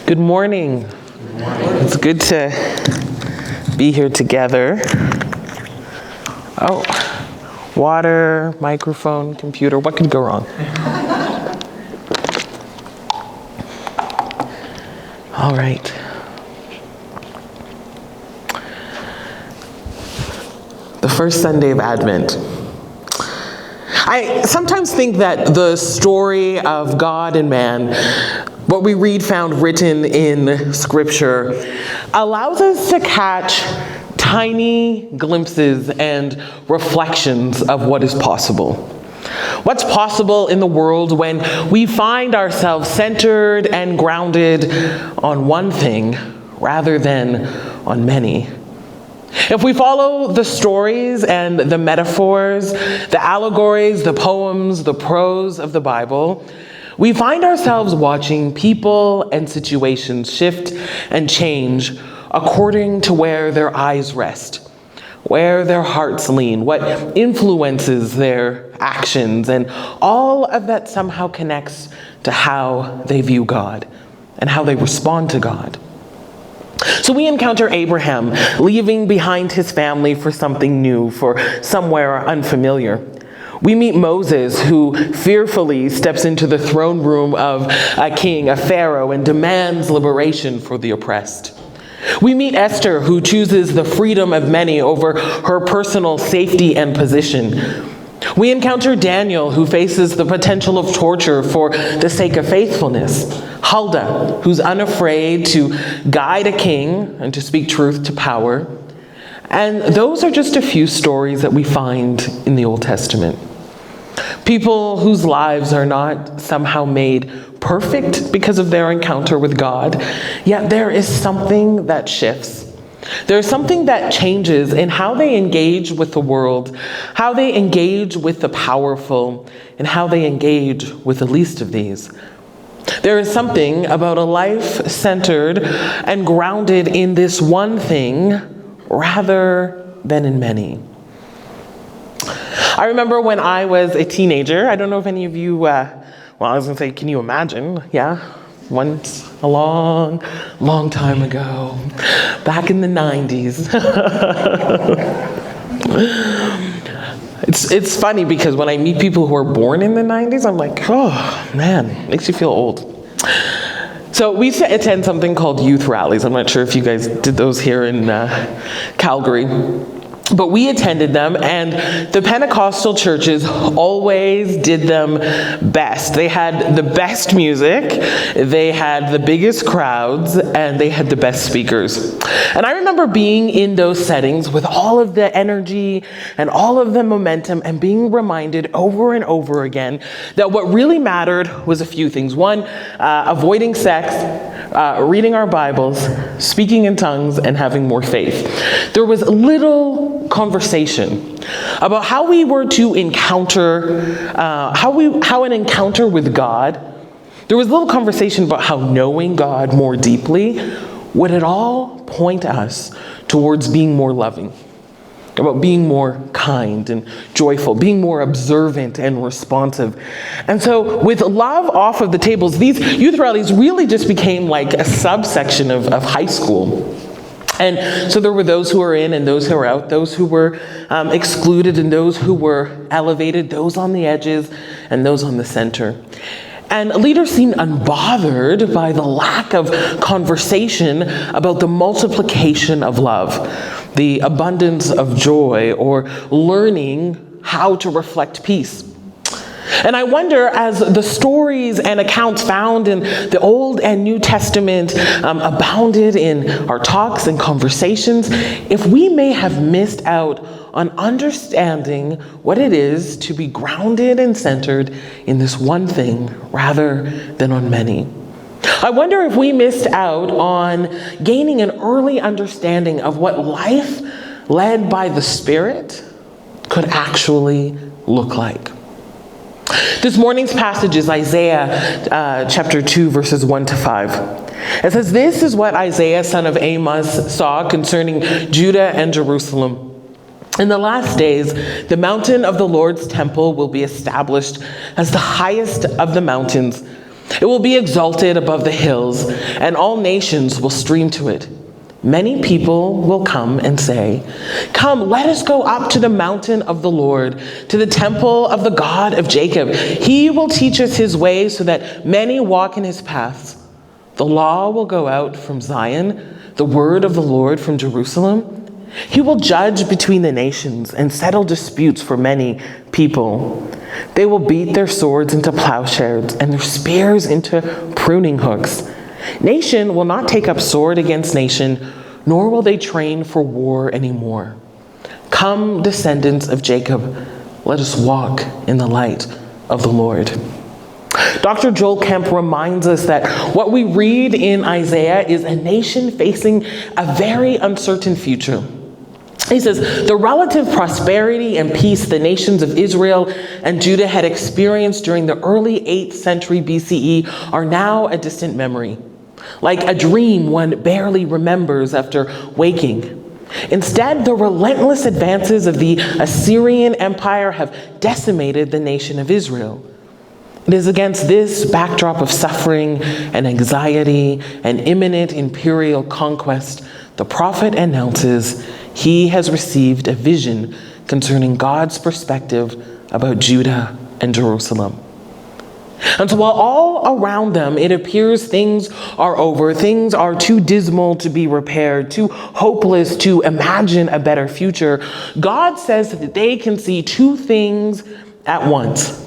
Good morning. Good morning. It's good to be here together. Oh, water, microphone, computer, what could go wrong? All right. The first Sunday of Advent. I sometimes think that the story of God and man, what we read found written in Scripture, allows us to catch tiny glimpses and reflections of what is possible. What's possible in the world when we find ourselves centered and grounded on one thing rather than on many. If we follow the stories and the metaphors, the allegories, the poems, the prose of the Bible, we find ourselves watching people and situations shift and change according to where their eyes rest, where their hearts lean, what influences their actions, and all of that somehow connects to how they view God and how they respond to God. So we encounter Abraham leaving behind his family for something new, for somewhere unfamiliar. We meet Moses, who fearfully steps into the throne room of a king, a pharaoh, and demands liberation for the oppressed. We meet Esther, who chooses the freedom of many over her personal safety and position. We encounter Daniel, who faces the potential of torture for the sake of faithfulness. Huldah, who's unafraid to guide a king and to speak truth to power. And those are just a few stories that we find in the Old Testament. People whose lives are not somehow made perfect because of their encounter with God, yet there is something that shifts. There's something that changes in how they engage with the world, how they engage with the powerful, and how they engage with the least of these. There is something about a life centered and grounded in this one thing rather than in many. I remember when I was a teenager, I don't know if any of you, I was going to say, can you imagine? Yeah, once a long, long time ago, back in the 90s. It's funny because when I meet people who are born in the 90s, I'm like, oh man, makes you feel old. So we used to attend something called youth rallies. I'm not sure if you guys did those here in Calgary. But we attended them, and the Pentecostal churches always did them best. They had the best music, they had the biggest crowds, and they had the best speakers. And I remember being in those settings with all of the energy and all of the momentum and being reminded over and over again that what really mattered was a few things. One, avoiding sex, reading our Bibles, speaking in tongues, and having more faith. There was little conversation about how we were to encounter, how an encounter with God. There was little conversation about how knowing God more deeply would it all point us towards being more loving, about being more kind and joyful, being more observant and responsive. And so with love off of the tables, these youth rallies really just became like a subsection of high school. And so there were those who were in and those who were out, those who were excluded and those who were elevated, those on the edges and those on the center. And leaders seemed unbothered by the lack of conversation about the multiplication of love, the abundance of joy, or learning how to reflect peace. And I wonder, as the stories and accounts found in the Old and New Testament abounded in our talks and conversations, if we may have missed out on understanding what it is to be grounded and centered in this one thing rather than on many. I wonder if we missed out on gaining an early understanding of what life led by the Spirit could actually look like. This morning's passage is Isaiah chapter 2, verses 1 to 5. It says, "This is what Isaiah, son of Amos, saw concerning Judah and Jerusalem. In the last days, the mountain of the Lord's temple will be established as the highest of the mountains, It will be exalted above the hills, and all nations will stream to it. Many people will come and say, "Come, let us go up to the mountain of the Lord, to the temple of the God of Jacob. He will teach us his ways so that many walk in his paths. The law will go out from Zion, the word of the Lord from Jerusalem. He will judge between the nations and settle disputes for many people. They will beat their swords into plowshares and their spears into pruning hooks. Nation will not take up sword against nation, nor will they train for war anymore. Come, descendants of Jacob, let us walk in the light of the Lord." Dr. Joel Kemp reminds us that what we read in Isaiah is a nation facing a very uncertain future. He says, the relative prosperity and peace the nations of Israel and Judah had experienced during the early 8th century BCE are now a distant memory, like a dream one barely remembers after waking. Instead, the relentless advances of the Assyrian Empire have decimated the nation of Israel. It is against this backdrop of suffering and anxiety and imminent imperial conquest, the prophet announces he has received a vision concerning God's perspective about Judah and Jerusalem. And so while all around them it appears things are over, things are too dismal to be repaired, too hopeless to imagine a better future, God says that they can see two things at once.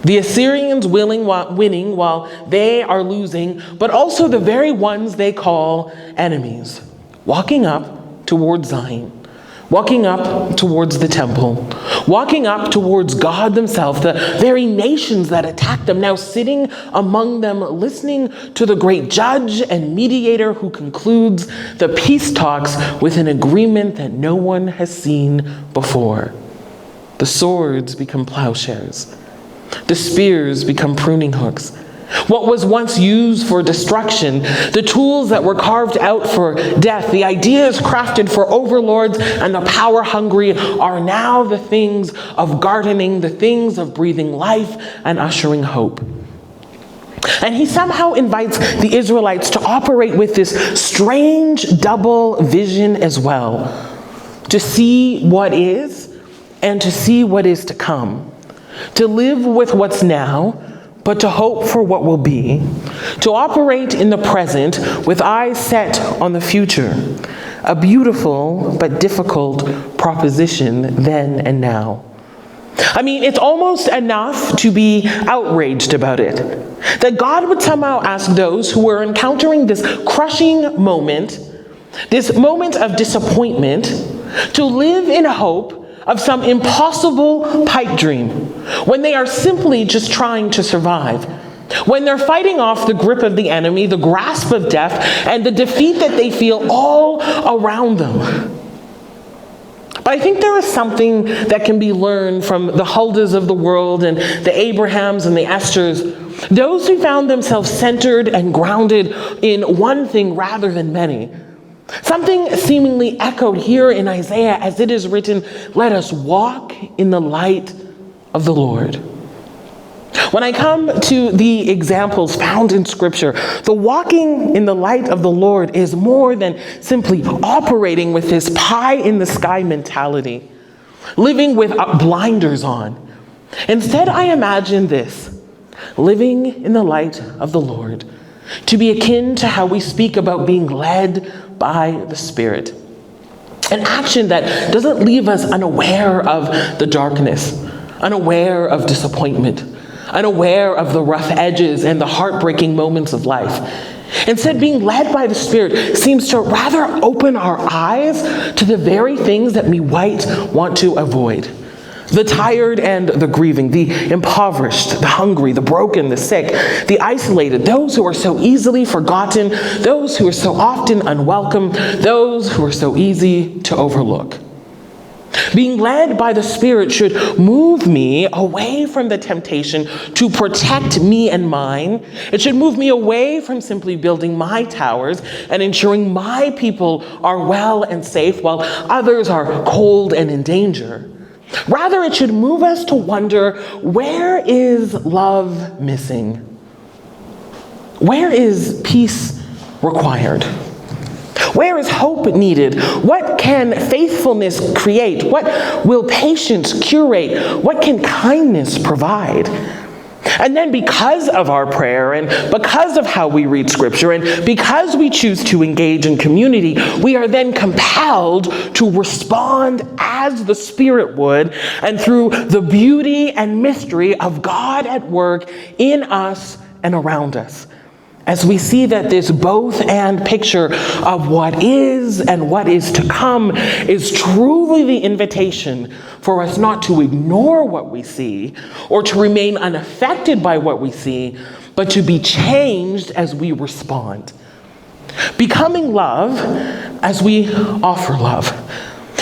The Assyrians winning while they are losing, but also the very ones they call enemies, walking up towards Zion, walking up towards the temple, walking up towards God themselves, the very nations that attacked them, now sitting among them, listening to the great judge and mediator who concludes the peace talks with an agreement that no one has seen before. The swords become plowshares. The spears become pruning hooks. What was once used for destruction, the tools that were carved out for death, the ideas crafted for overlords and the power-hungry are now the things of gardening, the things of breathing life and ushering hope. And he somehow invites the Israelites to operate with this strange double vision as well, to see what is and to see what is to come, to live with what's now, but to hope for what will be, to operate in the present with eyes set on the future, a beautiful but difficult proposition then and now. I mean, it's almost enough to be outraged about it, that God would somehow ask those who were encountering this crushing moment, this moment of disappointment, to live in hope of some impossible pipe dream, when they are simply just trying to survive, when they're fighting off the grip of the enemy, the grasp of death, and the defeat that they feel all around them. But I think there is something that can be learned from the Huldas of the world and the Abrahams and the Esthers, those who found themselves centered and grounded in one thing rather than many. Something seemingly echoed here in Isaiah as it is written, "Let us walk in the light of the Lord." When I come to the examples found in Scripture, the walking in the light of the Lord is more than simply operating with this pie-in-the-sky mentality, living with blinders on. Instead, I imagine this, living in the light of the Lord, to be akin to how we speak about being led by the Spirit. An action that doesn't leave us unaware of the darkness, unaware of disappointment, unaware of the rough edges and the heartbreaking moments of life. Instead, being led by the Spirit seems to rather open our eyes to the very things that we might want to avoid. The tired and the grieving, the impoverished, the hungry, the broken, the sick, the isolated, those who are so easily forgotten, those who are so often unwelcome, those who are so easy to overlook. Being led by the Spirit should move me away from the temptation to protect me and mine. It should move me away from simply building my towers and ensuring my people are well and safe while others are cold and in danger. Rather, it should move us to wonder, where is love missing? Where is peace required? Where is hope needed? What can faithfulness create? What will patience curate? What can kindness provide? And then because of our prayer and because of how we read Scripture and because we choose to engage in community, we are then compelled to respond as the Spirit would and through the beauty and mystery of God at work in us and around us. As we see that this both and picture of what is and what is to come is truly the invitation for us not to ignore what we see or to remain unaffected by what we see, but to be changed as we respond. Becoming love as we offer love.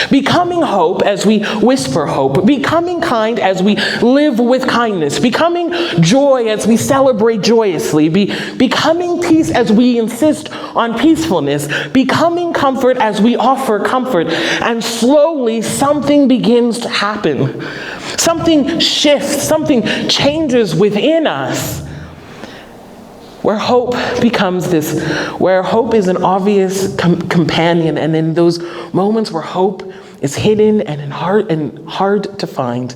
Becoming hope as we whisper hope. Becoming kind as we live with kindness. Becoming joy as we celebrate joyously. Becoming peace as we insist on peacefulness. Becoming comfort as we offer comfort. And slowly something begins to happen. Something shifts. Something changes within us. Where hope becomes this, where hope is an obvious companion, and in those moments where hope is hidden and hard to find,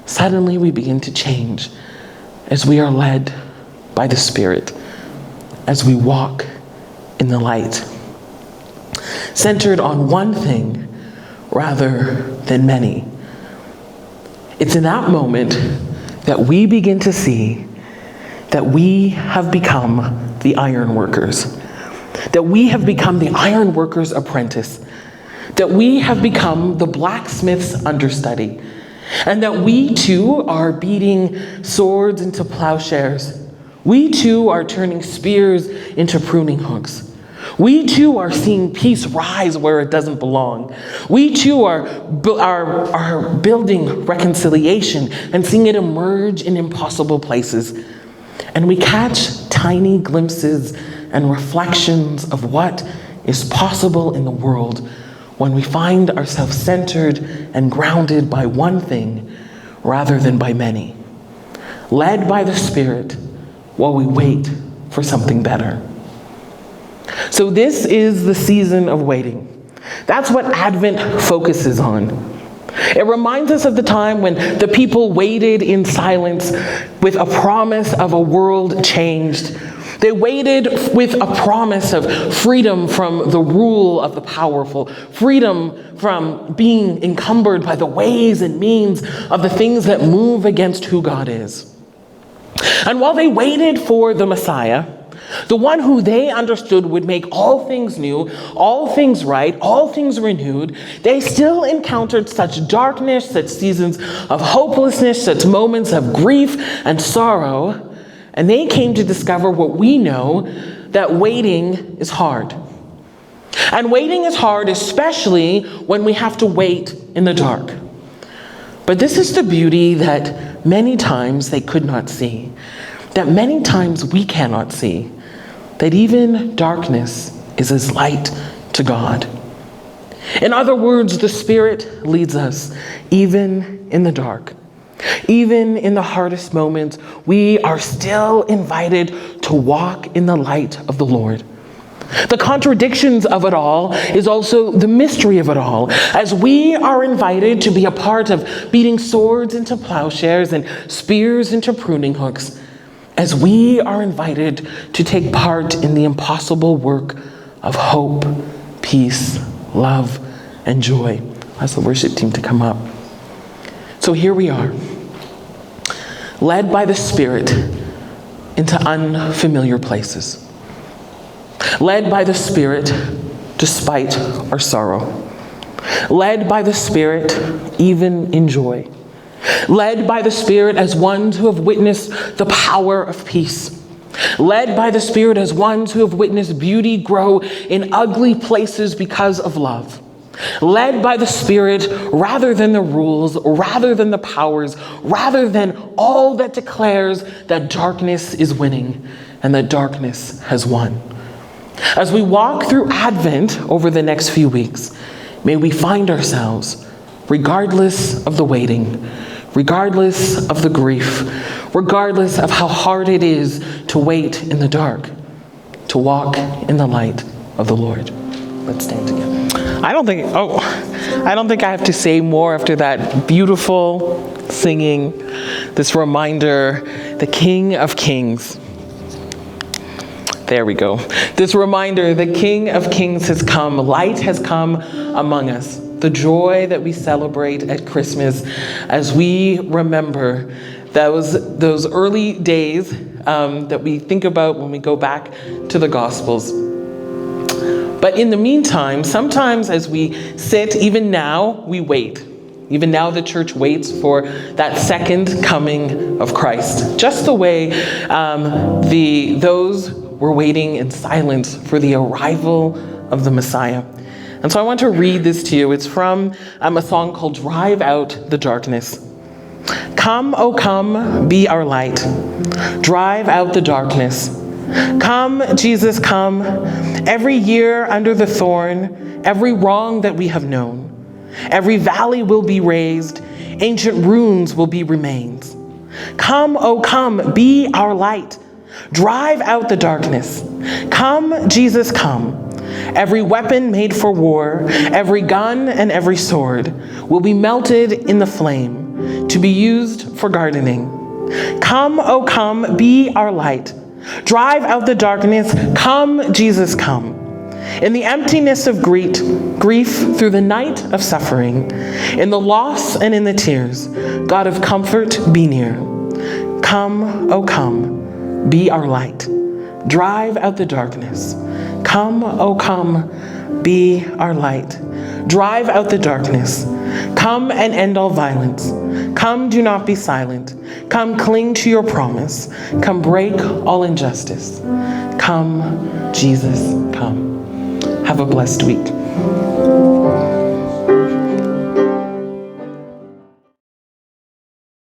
suddenly we begin to change as we are led by the Spirit, as we walk in the light, centered on one thing rather than many. It's in that moment that we begin to see that we have become the iron workers, that we have become the iron worker's apprentice, that we have become the blacksmith's understudy, and that we too are beating swords into plowshares. We too are turning spears into pruning hooks. We too are seeing peace rise where it doesn't belong. We too are building reconciliation and seeing it emerge in impossible places. And we catch tiny glimpses and reflections of what is possible in the world when we find ourselves centered and grounded by one thing rather than by many, led by the Spirit while we wait for something better. So this is the season of waiting. That's what Advent focuses on. It reminds us of the time when the people waited in silence with a promise of a world changed. They waited with a promise of freedom from the rule of the powerful, freedom from being encumbered by the ways and means of the things that move against who God is. And while they waited for the Messiah, the one who they understood would make all things new, all things right, all things renewed, they still encountered such darkness, such seasons of hopelessness, such moments of grief and sorrow, and they came to discover what we know, that waiting is hard. And waiting is hard, especially when we have to wait in the dark. But this is the beauty that many times they could not see, that many times we cannot see, that even darkness is as light to God. In other words, the Spirit leads us even in the dark. Even in the hardest moments, we are still invited to walk in the light of the Lord. The contradictions of it all is also the mystery of it all, as we are invited to be a part of beating swords into plowshares and spears into pruning hooks, as we are invited to take part in the impossible work of hope, peace, love, and joy. Ask the worship team to come up. So here we are, led by the Spirit into unfamiliar places. Led by the Spirit despite our sorrow. Led by the Spirit even in joy. Led by the Spirit as ones who have witnessed the power of peace. Led by the Spirit as ones who have witnessed beauty grow in ugly places because of love. Led by the Spirit rather than the rules, rather than the powers, rather than all that declares that darkness is winning and that darkness has won. As we walk through Advent over the next few weeks, may we find ourselves, regardless of the waiting, regardless of the grief, regardless of how hard it is to wait in the dark, to walk in the light of the Lord. Let's stand together. I don't think I have to say more after that beautiful singing, this reminder, the King of Kings. There we go. This reminder, the King of Kings has come. Light has come among us. The joy that we celebrate at Christmas as we remember those early days that we think about when we go back to the Gospels. But in the meantime, sometimes as we sit, even now, we wait. Even now the church waits for that second coming of Christ. Just the way those were waiting in silence for the arrival of the Messiah. And so I want to read this to you. It's from a song called Drive Out the Darkness. Come, O come, be our light. Drive out the darkness. Come, Jesus, come. Every year under the thorn, every wrong that we have known, every valley will be raised, ancient ruins will be remains. Come, O come, be our light. Drive out the darkness. Come, Jesus, come. Every weapon made for war, every gun and every sword will be melted in the flame to be used for gardening. Come, O come, be our light. Drive out the darkness. Come, Jesus, come. In the emptiness of grief through the night of suffering, in the loss and in the tears, God of comfort, be near. Come, O come, be our light. Drive out the darkness. Come, O come, be our light. Drive out the darkness. Come and end all violence. Come, do not be silent. Come, cling to your promise. Come, break all injustice. Come, Jesus, come. Have a blessed week.